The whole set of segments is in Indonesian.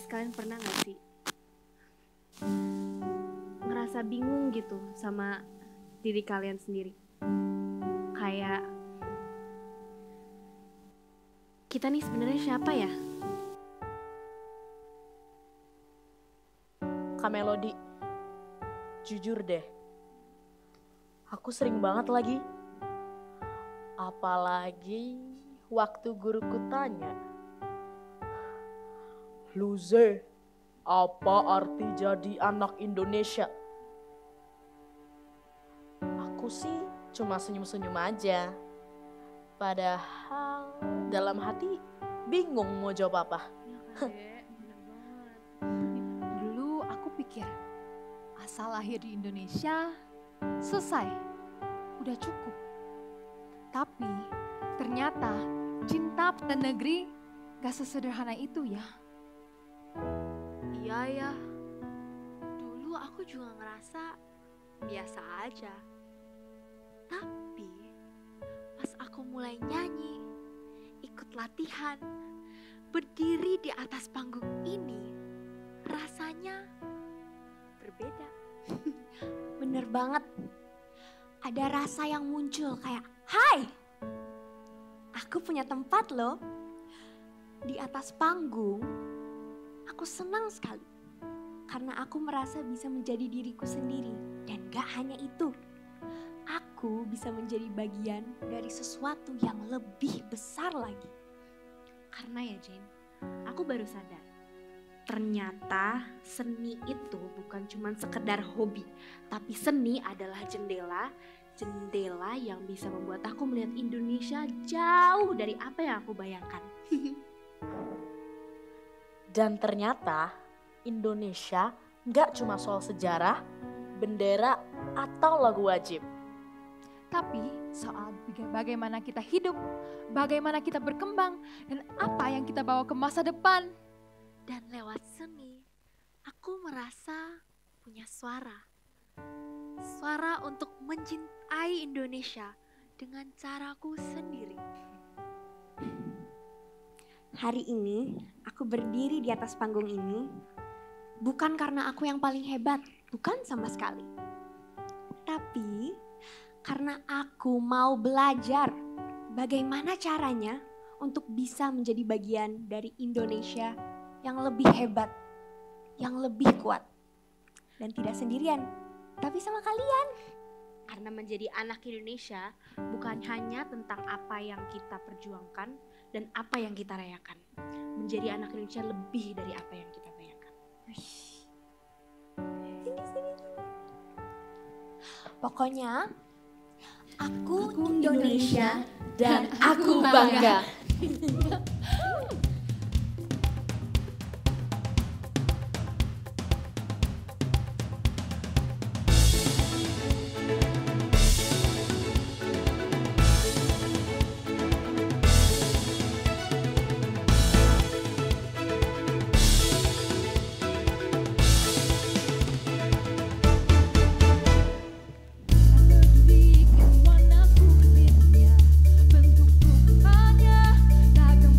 kalian pernah gak sih ngerasa bingung gitu sama diri kalian sendiri? Kayak kita nih sebenarnya siapa ya? Kak Melody, jujur deh, aku sering banget lagi. Apalagi waktu guruku tanya, Luze, apa arti jadi anak Indonesia? Aku sih cuma senyum-senyum aja. Padahal dalam hati bingung mau jawab apa. Dulu aku pikir asal lahir di Indonesia selesai, udah cukup. Tapi ternyata cinta pada negeri gak sesederhana itu ya. Iya ya, dulu aku juga ngerasa biasa aja. Tapi pas aku mulai nyanyi, ikut latihan, berdiri di atas panggung ini, rasanya berbeda. Bener banget. Ada rasa yang muncul kayak, hai, aku punya tempat loh. Di atas panggung, aku senang sekali. Karena aku merasa bisa menjadi diriku sendiri. Dan gak hanya itu, aku bisa menjadi bagian dari sesuatu yang lebih besar lagi. Karena ya Jane, aku baru sadar. Ternyata seni itu bukan cuma sekedar hobi, tapi seni adalah jendela yang bisa membuat aku melihat Indonesia jauh dari apa yang aku bayangkan. Dan ternyata Indonesia nggak cuma soal sejarah, bendera, atau lagu wajib. Tapi soal bagaimana kita hidup, bagaimana kita berkembang, dan apa yang kita bawa ke masa depan. Dan lewat seni, aku merasa punya suara. Suara untuk mencintai Indonesia dengan caraku sendiri. Hari ini aku berdiri di atas panggung ini bukan karena aku yang paling hebat, bukan sama sekali. Tapi karena aku mau belajar bagaimana caranya untuk bisa menjadi bagian dari Indonesia yang lebih hebat, yang lebih kuat. Dan tidak sendirian, tapi sama kalian. Karena menjadi anak Indonesia bukan hanya tentang apa yang kita perjuangkan dan apa yang kita rayakan. Menjadi anak Indonesia lebih dari apa yang kita bayangkan. Sini. Pokoknya, aku Indonesia Dan aku bangga. Bikin warna kulitnya, bentuk mukanya, ragam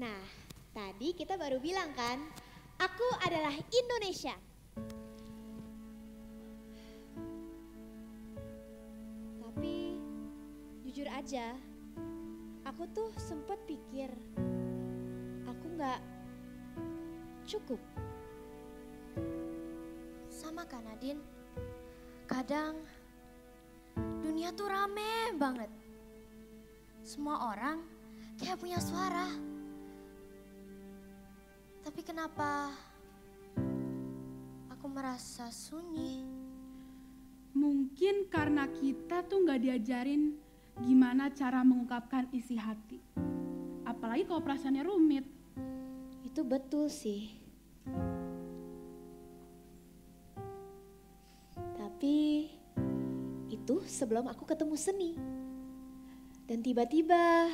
Nah, tadi kita baru bilang kan, aku adalah Indonesia. Tapi jujur aja, aku tuh sempet pikir aku nggak cukup. Sama kan Nadine? Kadang dunia tuh rame banget. Semua orang kayak punya suara. Tapi kenapa aku merasa sunyi? Mungkin karena kita tuh nggak diajarin gimana cara mengungkapkan isi hati. Apalagi kalau perasaannya rumit. Itu betul sih. Tapi itu sebelum aku ketemu seni. Dan tiba-tiba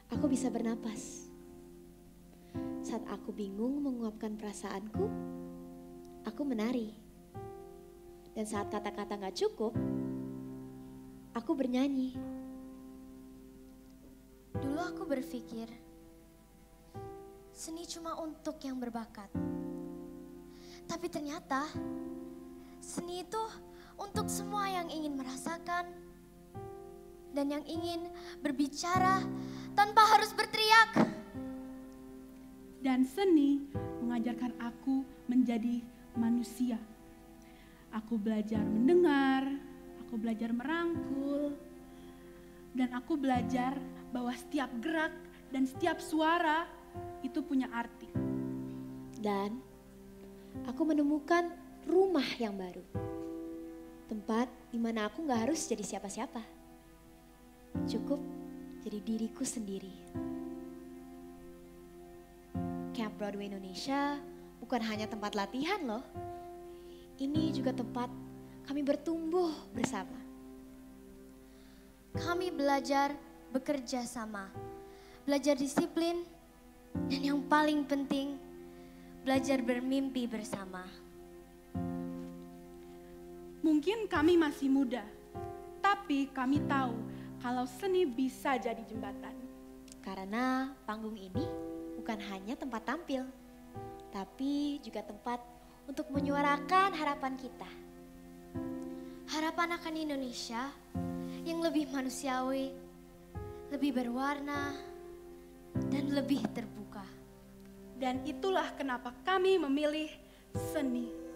aku bisa bernapas. Saat aku bingung menguapkan perasaanku, aku menari. Dan saat kata-kata gak cukup, aku bernyanyi. Dulu aku berpikir seni cuma untuk yang berbakat. Tapi ternyata seni itu untuk semua yang ingin merasakan dan yang ingin berbicara tanpa harus berteriak. Dan seni mengajarkan aku menjadi manusia. Aku belajar mendengar, aku belajar merangkul, dan aku belajar bahwa setiap gerak dan setiap suara itu punya arti. Dan aku menemukan rumah yang baru. Tempat di mana aku gak harus jadi siapa-siapa. Cukup jadi diriku sendiri. Camp Broadway Indonesia bukan hanya tempat latihan loh. Ini juga tempat kami bertumbuh bersama. Kami belajar bekerja sama, belajar disiplin, dan yang paling penting, belajar bermimpi bersama. Mungkin kami masih muda, tapi kami tahu kalau seni bisa jadi jembatan. Karena panggung ini bukan hanya tempat tampil, tapi juga tempat untuk menyuarakan harapan kita. Harapan akan Indonesia yang lebih manusiawi, lebih berwarna, dan lebih terbuka. Dan itulah kenapa kami memilih seni.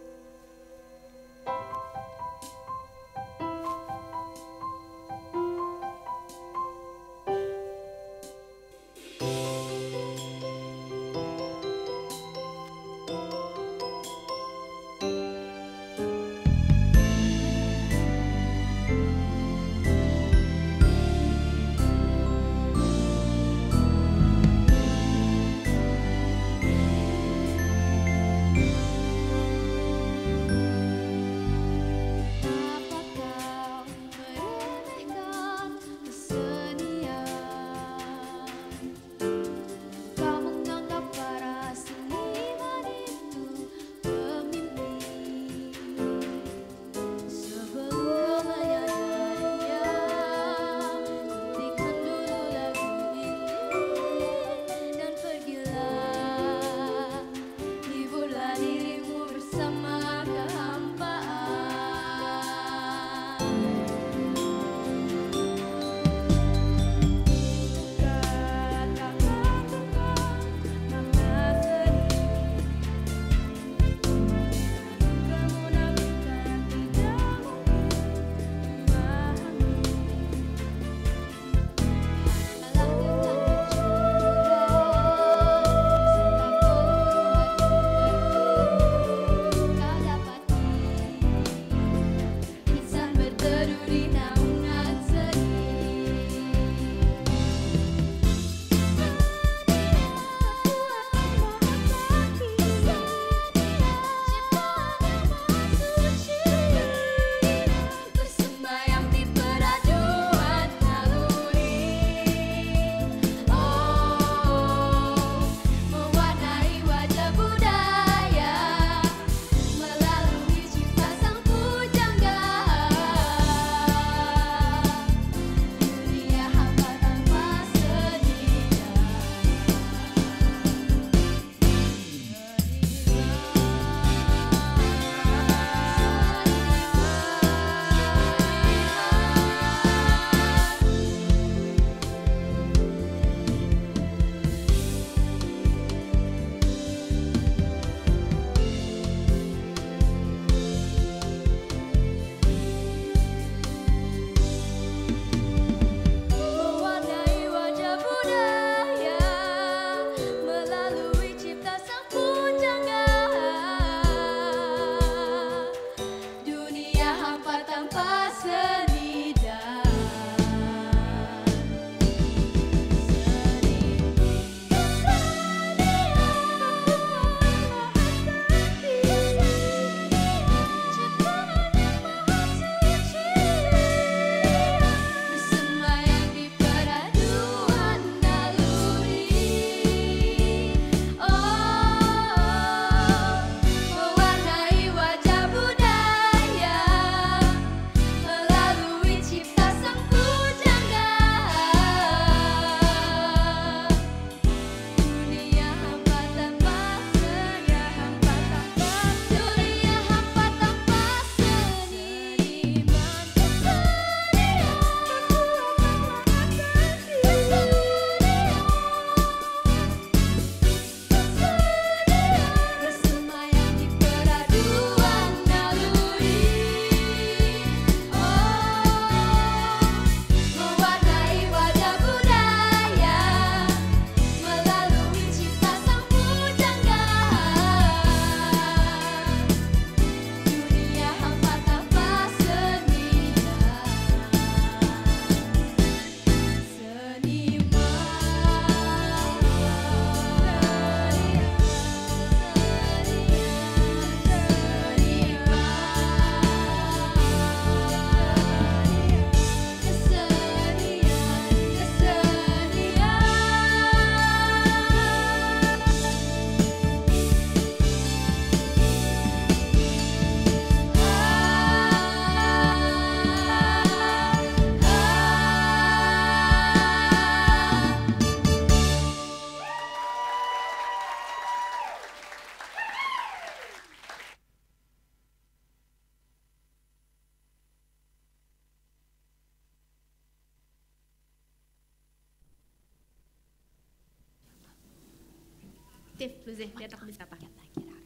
Tiff, lu Zeh, lihat aku bisa apa? Gila.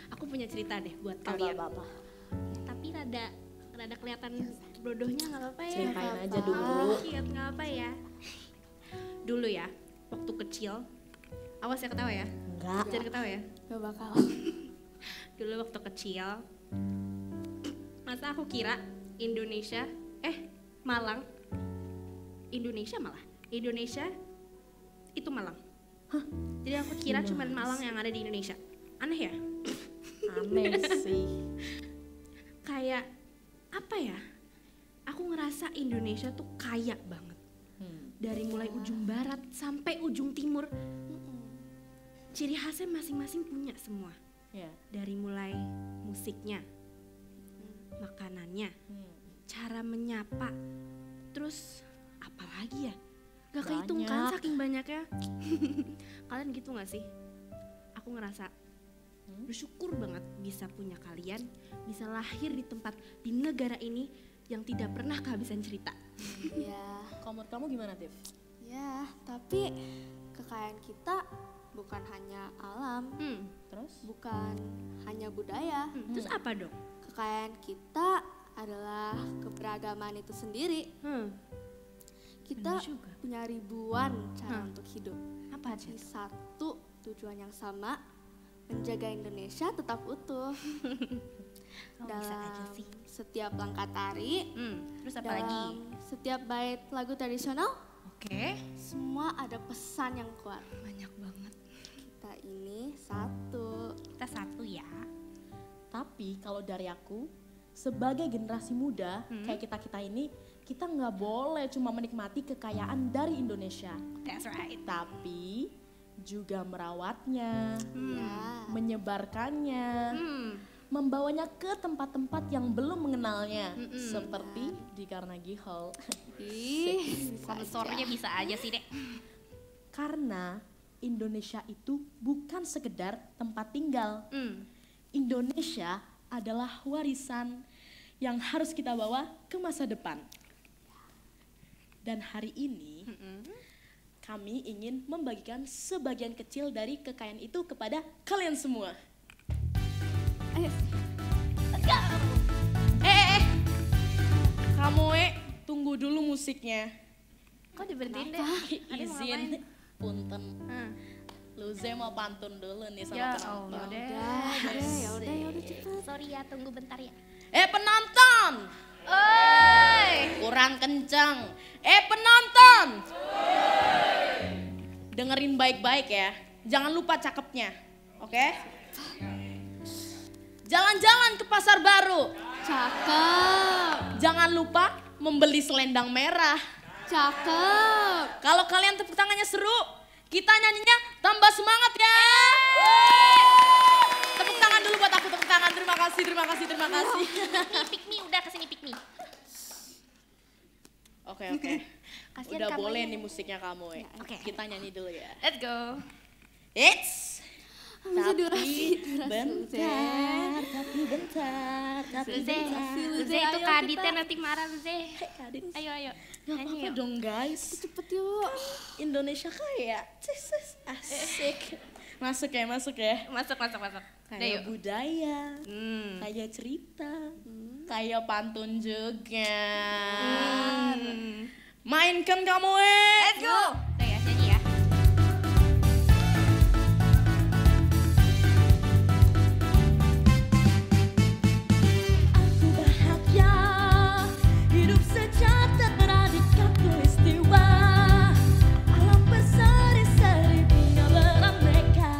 Aku punya cerita deh buat Apa, kalian. apa, apa. Tapi rada kelihatan bodohnya, nggak apa-apa ya. Ceritain aja dulu. Nggak apa ya. Dulu ya, waktu kecil, awas ya ketawa ya. Enggak. Jangan ketawa ya. Gak bakal. Dulu waktu kecil, masa aku kira Malang, Indonesia itu Malang. Jadi aku kira cuma Malang yang ada di Indonesia. Aneh ya? Aneh sih. Kayak apa ya? Aku ngerasa Indonesia tuh kaya banget. Dari mulai ujung barat sampai ujung timur. Ciri khasnya masing-masing punya semua. Ya. Dari mulai musiknya, makanannya, cara menyapa, terus apa lagi ya? Gak kehitung kan saking banyaknya. Kalian gitu gak sih? Aku ngerasa bersyukur banget bisa punya kalian, bisa lahir di negara ini yang tidak pernah kehabisan cerita. Ya, Kalau menurut kamu gimana, Tiff? ya, tapi kekayaan kita bukan hanya alam, Terus? bukan hanya budaya. Terus apa dong? Kekayaan kita adalah keberagaman itu sendiri. Kita Benar juga. punya ribuan cara untuk hidup. Apa aja? Tapi satu tujuan yang sama, menjaga Indonesia tetap utuh. Bisa aja Dalam sih. setiap langkah tari, Terus apa lagi? dalam setiap bait lagu tradisional, Oke. semua ada pesan yang kuat. Banyak banget. Kita ini satu. Kita satu ya. Tapi kalau dari aku, sebagai generasi muda kayak kita ini, kita nggak boleh cuma menikmati kekayaan dari Indonesia, That's right. tapi juga merawatnya, Ya. menyebarkannya, membawanya ke tempat-tempat yang belum mengenalnya, seperti di Carnegie Hall. Ih, Sponsornya bisa aja sih, Dek. Karena Indonesia itu bukan sekedar tempat tinggal. Indonesia adalah warisan yang harus kita bawa ke masa depan. Dan hari ini kami ingin membagikan sebagian kecil dari kekayaan itu kepada kalian semua. Kamu tunggu dulu musiknya. Kok diberhentiin deh? Izin, punten. Luze mau pantun dulu nih sama Ya penonton. Allah deh. ya udah cepet. Sorry ya, tunggu bentar ya. Penonton! Oi! Kurang kencang. Penonton! Dengerin baik-baik ya. Jangan lupa cakepnya. Oke? Jalan-jalan ke pasar baru. Cakep, Jangan lupa membeli selendang merah. cakep. Kalau kalian tepuk tangannya seru, kita nyanyinya tambah semangat ya. Tepuk tangan dulu buat aku, tepuk tangan. Terima kasih. Pick me, udah kesini pick me. Oke. Kasihan Udah kamu boleh ya. nih musiknya kamu ya. Oke. Kita nyanyi dulu ya. Let's go. It's Bisa tapi durasi, bentar. Luze, Luze ayo itu kita. kaditnya nanti marah Luze. Kadit. Ayo. Gak Nyanyi apa-apa yuk. dong guys. Cepet yuk. Indonesia kaya. Asik. Masuk ya. Masuk. Udah Kayak yuk. budaya, kayak cerita, kayak pantun juga. Mainkan kamu Let's go. Udah ya, nyanyi ya. Aku bahagia, hidup sejahtera di khatulistiwa. Alam berseri-seri bunga beraneka,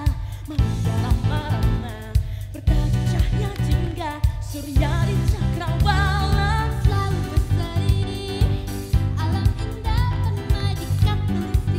merama-rama, bertajuk cahaya jingga, surya di cakrawala. Selalu berseri, alam indah permai di khatulistiwa.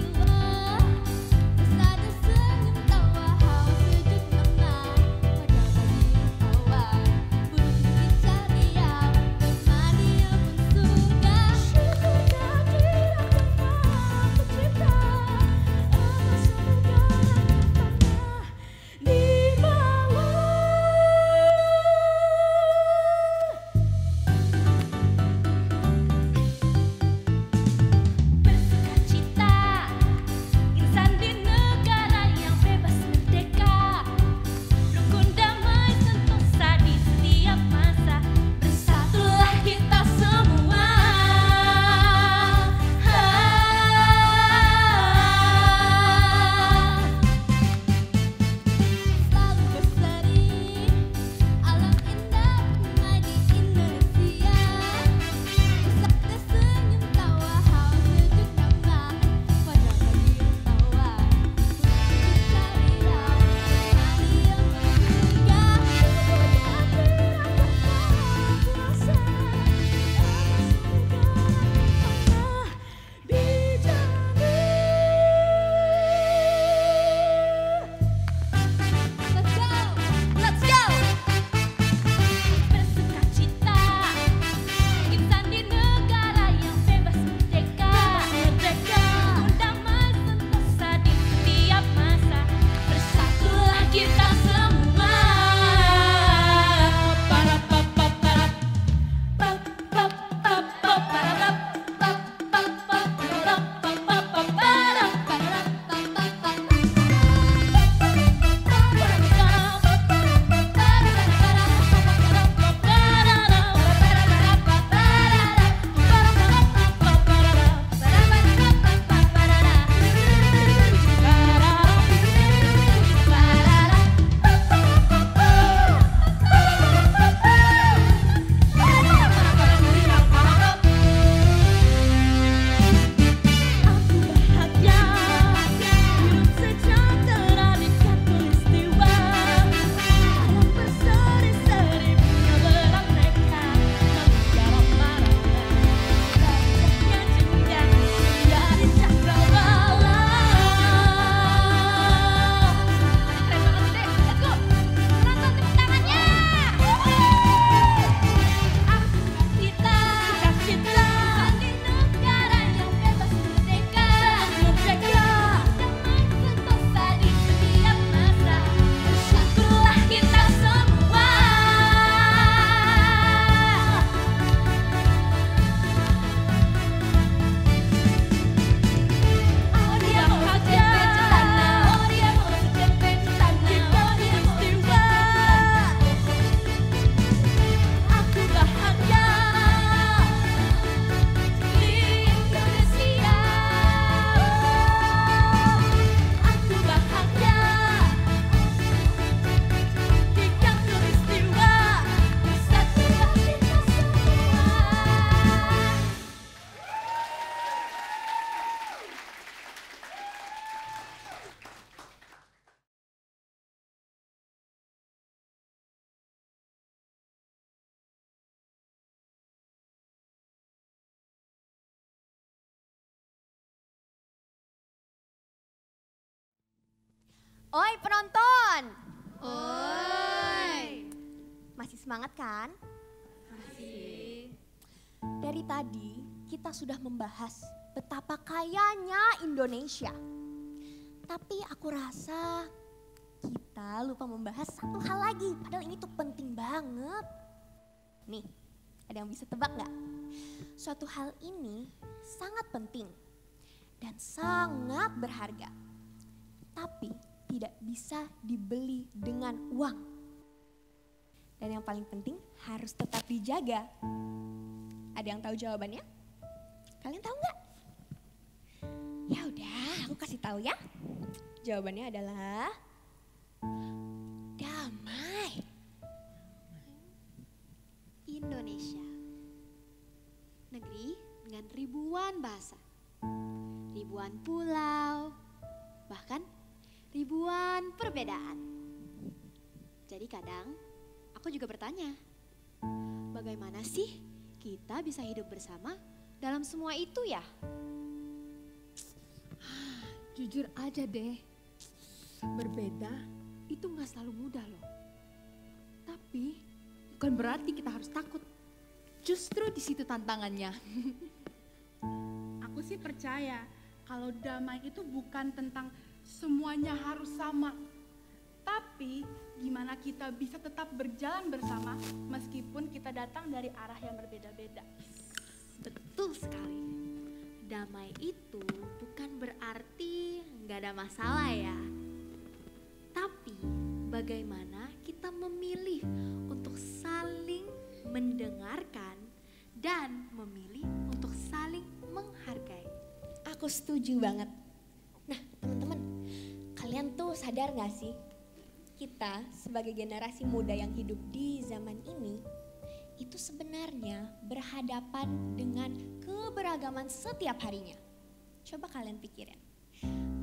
Oi penonton. Oi. Masih semangat kan? Masih. Dari tadi kita sudah membahas betapa kayanya Indonesia. Tapi aku rasa kita lupa membahas satu hal lagi. Padahal ini tuh penting banget. Nih, ada yang bisa tebak gak? Suatu hal ini sangat penting dan sangat berharga. Tapi tidak bisa dibeli dengan uang. Dan yang paling penting harus tetap dijaga. Ada yang tahu jawabannya? Kalian tahu nggak? Ya udah, aku kasih tahu ya. Jawabannya adalah damai. Indonesia, negeri dengan ribuan bahasa, ribuan pulau, bahkan ribuan perbedaan. Jadi kadang aku juga bertanya, bagaimana sih kita bisa hidup bersama dalam semua itu ya? Jujur aja deh, berbeda itu gak selalu mudah loh. Tapi bukan berarti kita harus takut. Justru di situ tantangannya. Aku sih percaya kalau damai itu bukan tentang semuanya harus sama. Tapi gimana kita bisa tetap berjalan bersama meskipun kita datang dari arah yang berbeda-beda. Betul sekali. Damai itu bukan berarti nggak ada masalah ya. Tapi bagaimana kita memilih untuk saling mendengarkan dan memilih untuk saling menghargai. Aku setuju banget. Nah teman-teman, kalian tuh sadar gak sih? Kita sebagai generasi muda yang hidup di zaman ini, itu sebenarnya berhadapan dengan keberagaman setiap harinya. Coba kalian pikirin.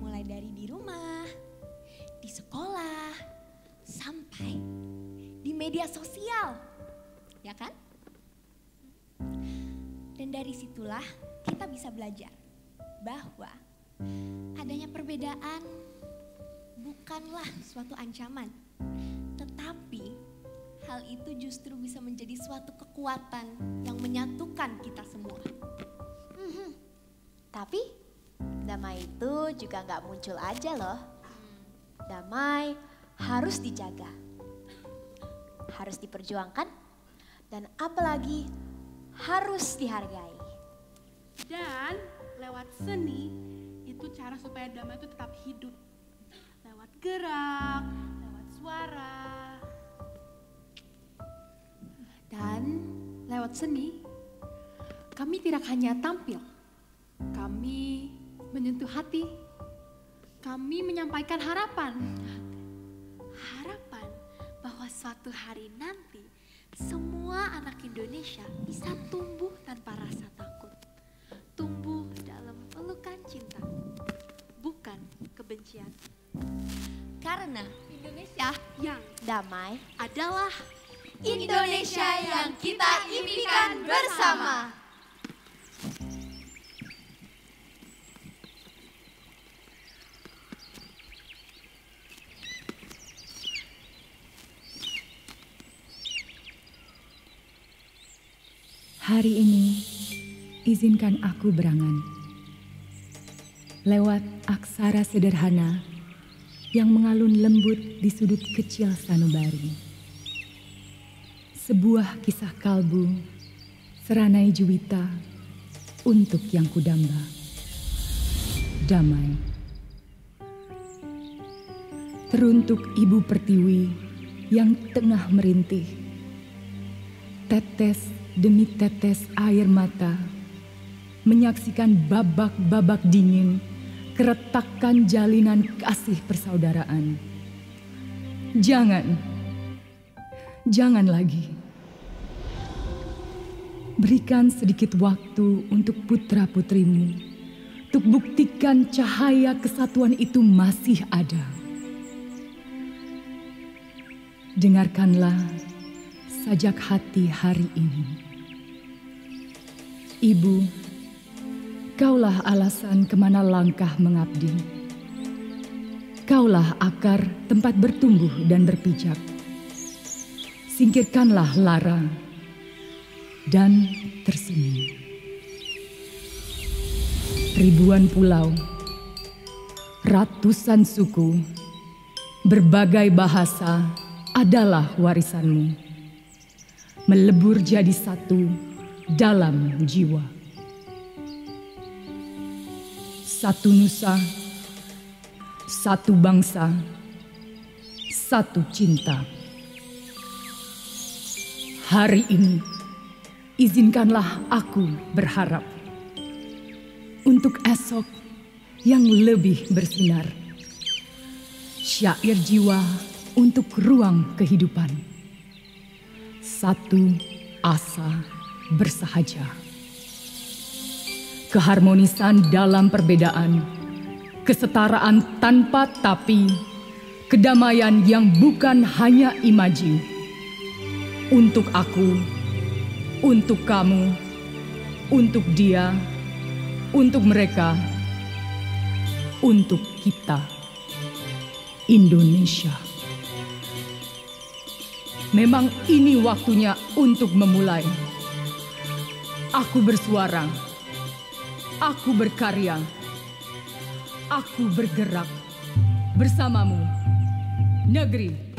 Mulai dari di rumah, di sekolah, sampai di media sosial. Ya kan? Dan dari situlah kita bisa belajar bahwa adanya perbedaan bukanlah suatu ancaman, tetapi hal itu justru bisa menjadi suatu kekuatan yang menyatukan kita semua. Tapi damai itu juga nggak muncul aja loh. Damai harus dijaga, harus diperjuangkan, dan apalagi harus dihargai. Dan lewat seni itu cara supaya damai itu tetap hidup. Lewat gerak, lewat suara. Dan lewat seni, kami tidak hanya tampil, kami menyentuh hati, kami menyampaikan harapan. Harapan bahwa suatu hari nanti semua anak Indonesia bisa tumbuh tanpa rasa takut. Tumbuh dalam pelukan cinta, bukan kebencian. Karena Indonesia yang Damai adalah Indonesia yang kita impikan bersama. Hari ini, izinkan aku berangan. Lewat aksara sederhana yang mengalun lembut di sudut kecil sanubari. Sebuah kisah kalbu, seranai juwita, untuk yang kudamba. Damai. Teruntuk Ibu Pertiwi yang tengah merintih. Tetes demi tetes air mata menyaksikan babak-babak dingin keretakan jalinan kasih persaudaraan. Jangan lagi. Berikan sedikit waktu untuk putra-putrimu untuk buktikan cahaya kesatuan itu masih ada. Dengarkanlah sajak hati hari ini. Ibu, kaulah alasan kemana langkah mengabdi. Engkaulah akar tempat bertumbuh dan berpijak. Singkirkanlah lara dan tersenyum. Ribuan pulau, ratusan suku, berbagai bahasa adalah warisanmu. Melebur jadi satu dalam jiwa. Satu nusa, satu bangsa, satu cinta. Hari ini, izinkanlah aku berharap untuk esok yang lebih bersinar. Syair jiwa untuk ruang kehidupan. Satu asa bersahaja. Keharmonisan dalam perbedaan, kesetaraan tanpa tapi, kedamaian yang bukan hanya imaji. Untuk aku, untuk kamu, untuk dia, untuk mereka, untuk kita, Indonesia. Memang ini waktunya untuk memulai. Aku bersuara, aku berkarya, aku bergerak bersamamu, negeri.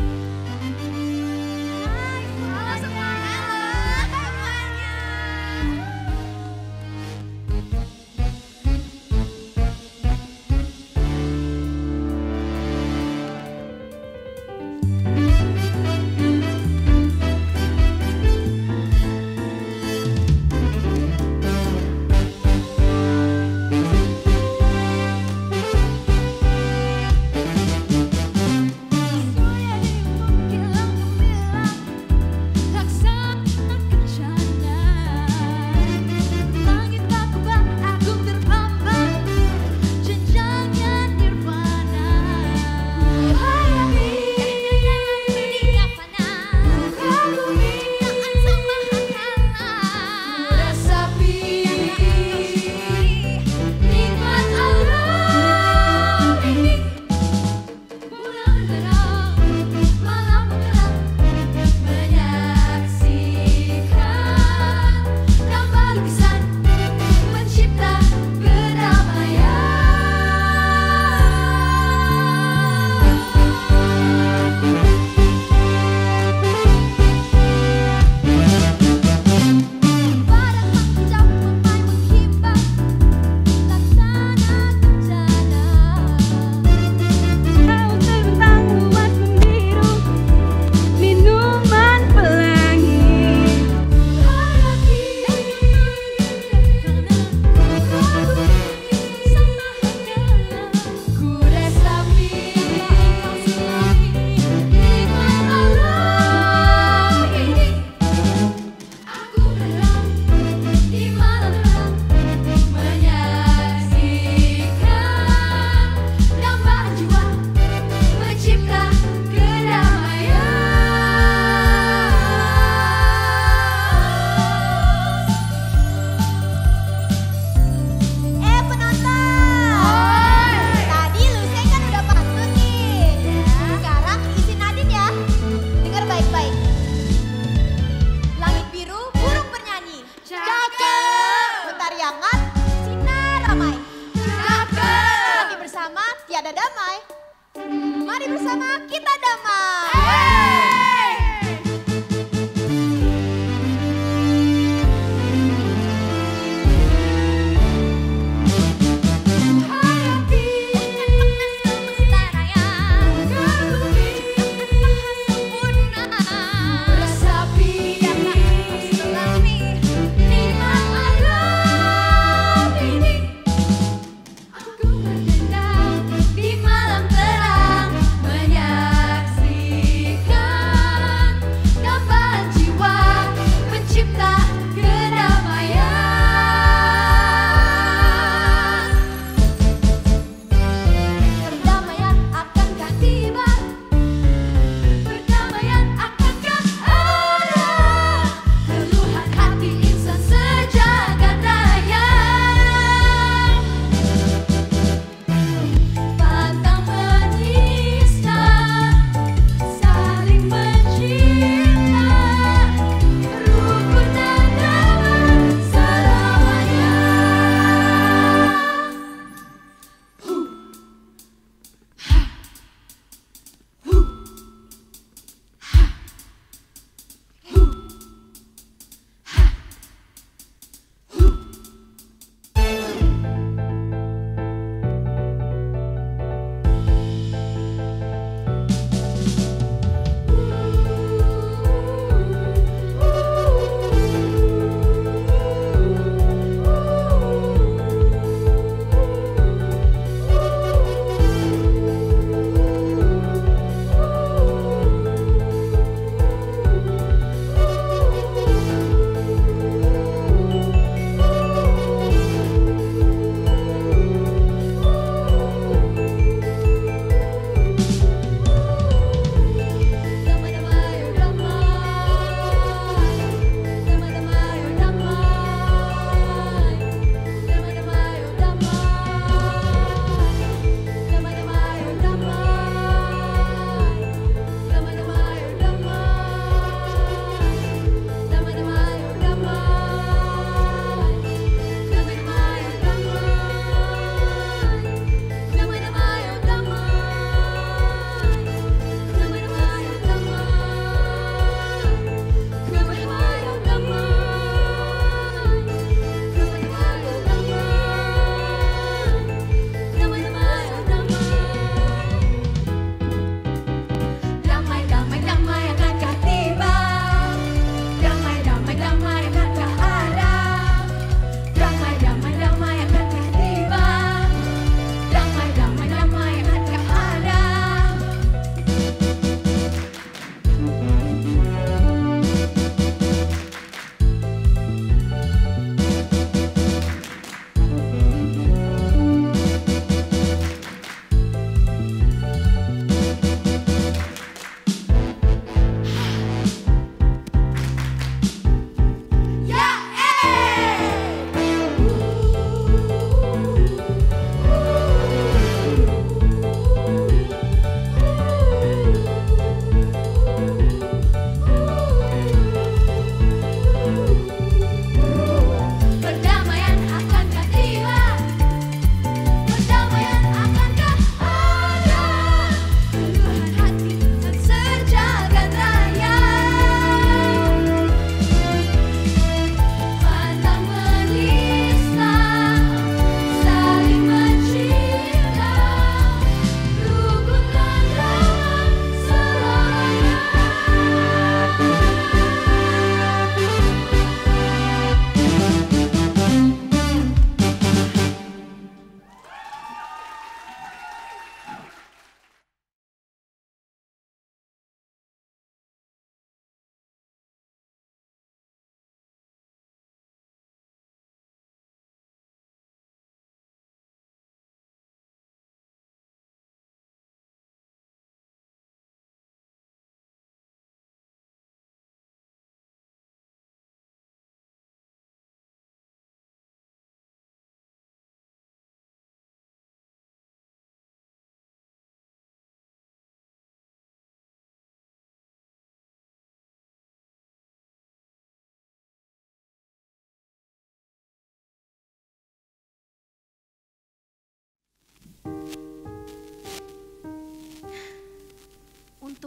Di malam terang menyaksikan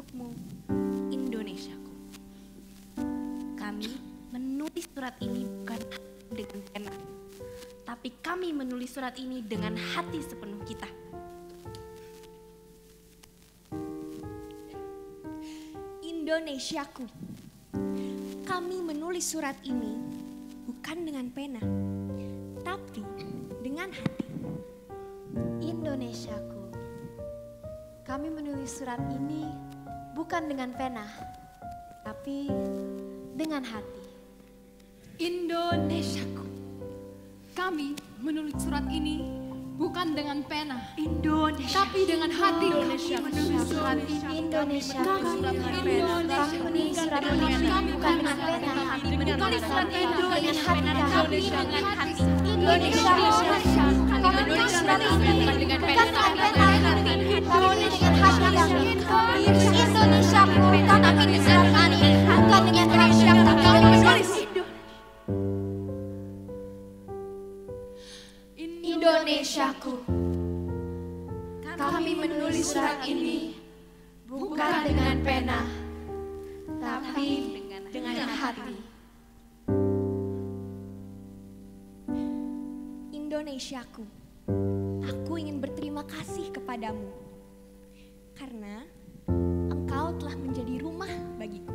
untukmu, Indonesiaku. Kami menulis surat ini bukan dengan pena, tapi kami menulis surat ini dengan hati sepenuh kita. Indonesiaku, kami menulis surat ini bukan dengan pena, tapi dengan hati. Indonesiaku, kami menulis surat ini bukan dengan pena, tapi dengan hati. Indonesiaku, kami menulis surat ini bukan dengan pena, tapi dengan hati. Indonesia, kami menulis surat ini bukan dengan pena, tapi dengan hati. Indonesia, kami menulis surat ini bukan dengan pena, tapi dengan hati. Indonesia, kami menulis surat ini bukan dengan rahasia, tapi kami menulis. Indonesiaku, kami menulis surat ini bukan dengan pena, tapi dengan hati. Indonesiaku, aku ingin berterima kasih kepadamu karena engkau telah menjadi rumah bagiku,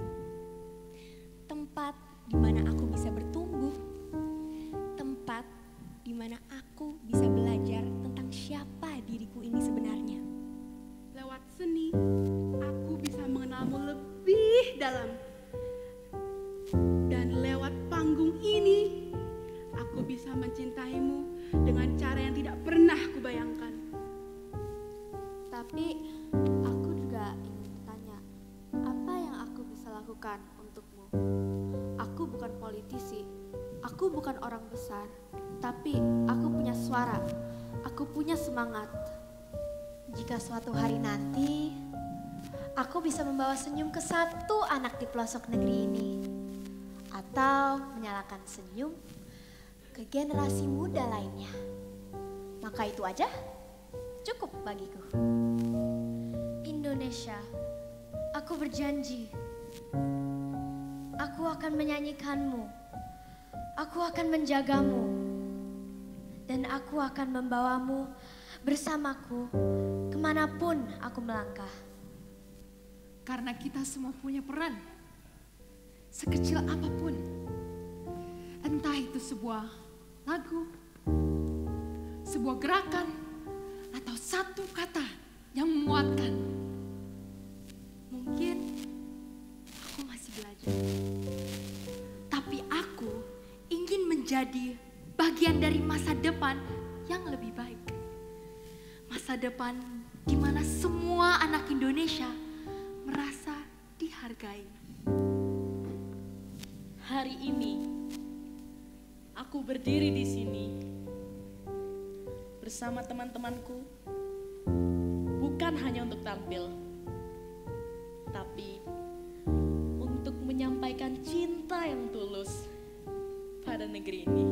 tempat di mana aku bisa bertumbuh, tempat di mana aku bisa belajar tentang siapa diriku ini sebenarnya. Lewat seni, aku bisa mengenalmu lebih dalam. Dan lewat panggung ini, aku bisa mencintaimu dengan cara yang tidak pernah kubayangkan. Tapi aku juga ingin bertanya, apa yang aku bisa lakukan untukmu? Aku bukan politisi, aku bukan orang besar, tapi aku punya suara, aku punya semangat. Jika suatu hari nanti aku bisa membawa senyum ke satu anak di pelosok negeri ini, atau menyalakan senyum ke generasi muda lainnya, maka itu aja cukup bagiku. Indonesia, aku berjanji, aku akan menyanyikanmu, aku akan menjagamu, dan aku akan membawamu bersamaku kemanapun aku melangkah. Karena kita semua punya peran, sekecil apapun. Entah itu sebuah lagu, sebuah gerakan, atau satu kata yang memuatkan. Mungkin aku masih belajar, tapi aku ingin menjadi bagian dari masa depan yang lebih baik. Masa depan di mana semua anak Indonesia merasa dihargai. Hari ini aku berdiri di sini bersama teman-temanku, bukan hanya untuk tampil, tapi untuk menyampaikan cinta yang tulus pada negeri ini.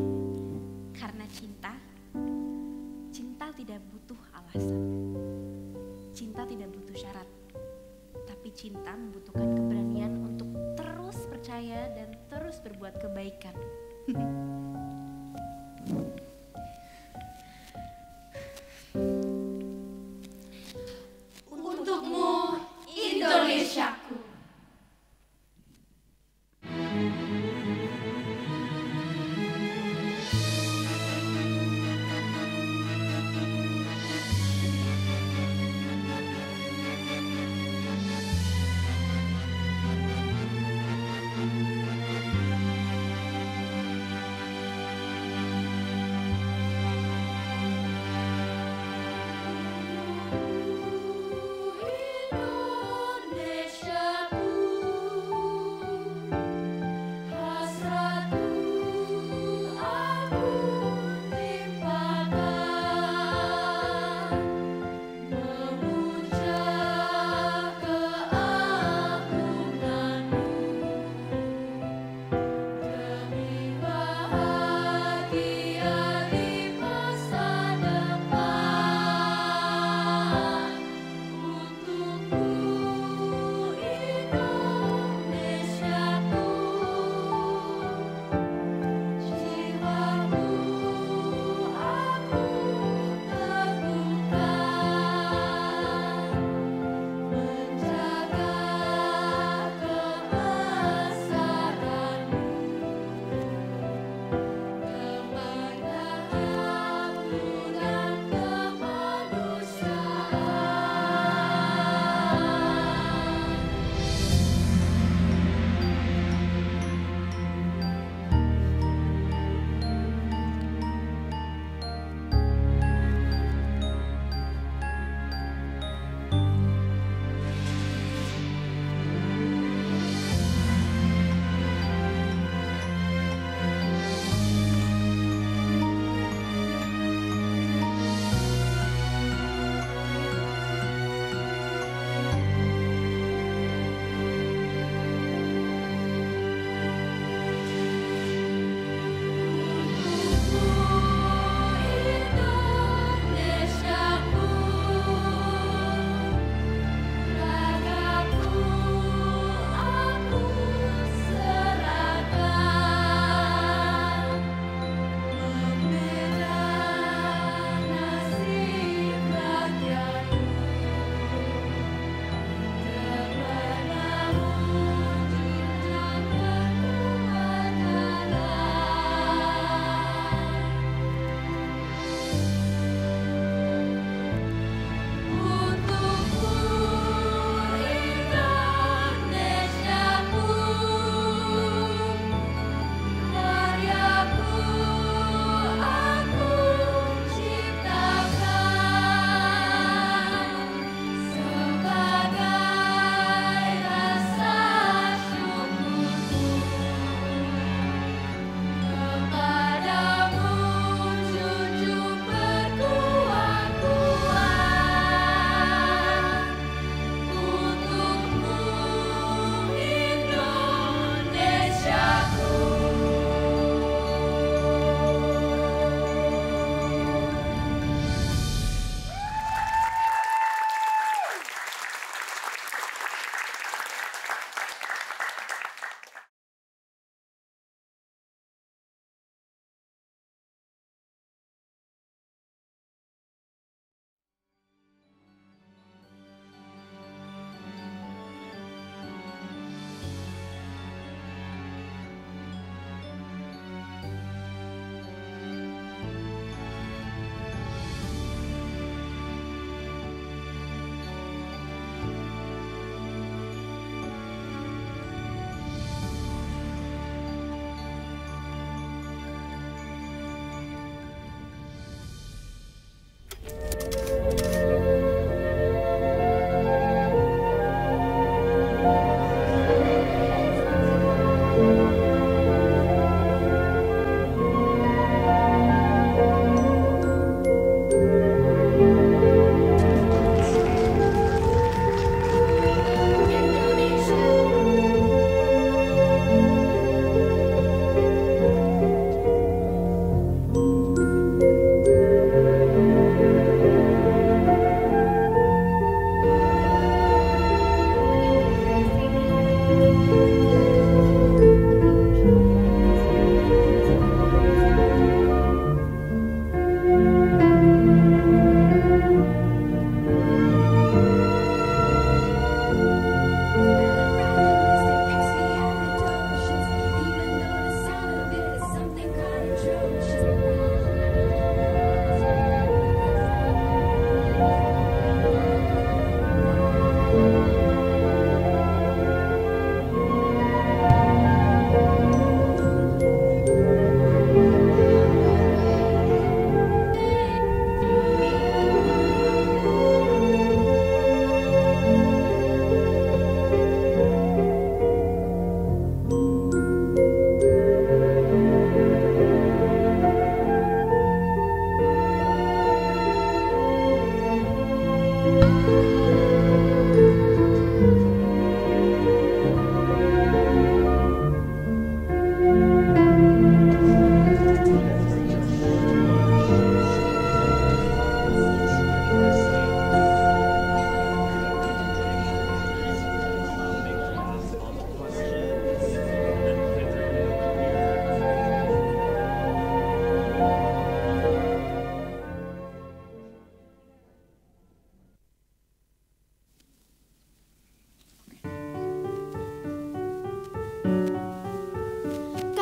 Karena cinta tidak butuh alasan. Cinta tidak butuh syarat. Tapi cinta membutuhkan keberanian untuk terus percaya dan terus berbuat kebaikan. Untukmu, Indonesiaku.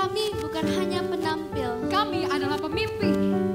Kami bukan hanya penampil. Kami adalah pemimpi.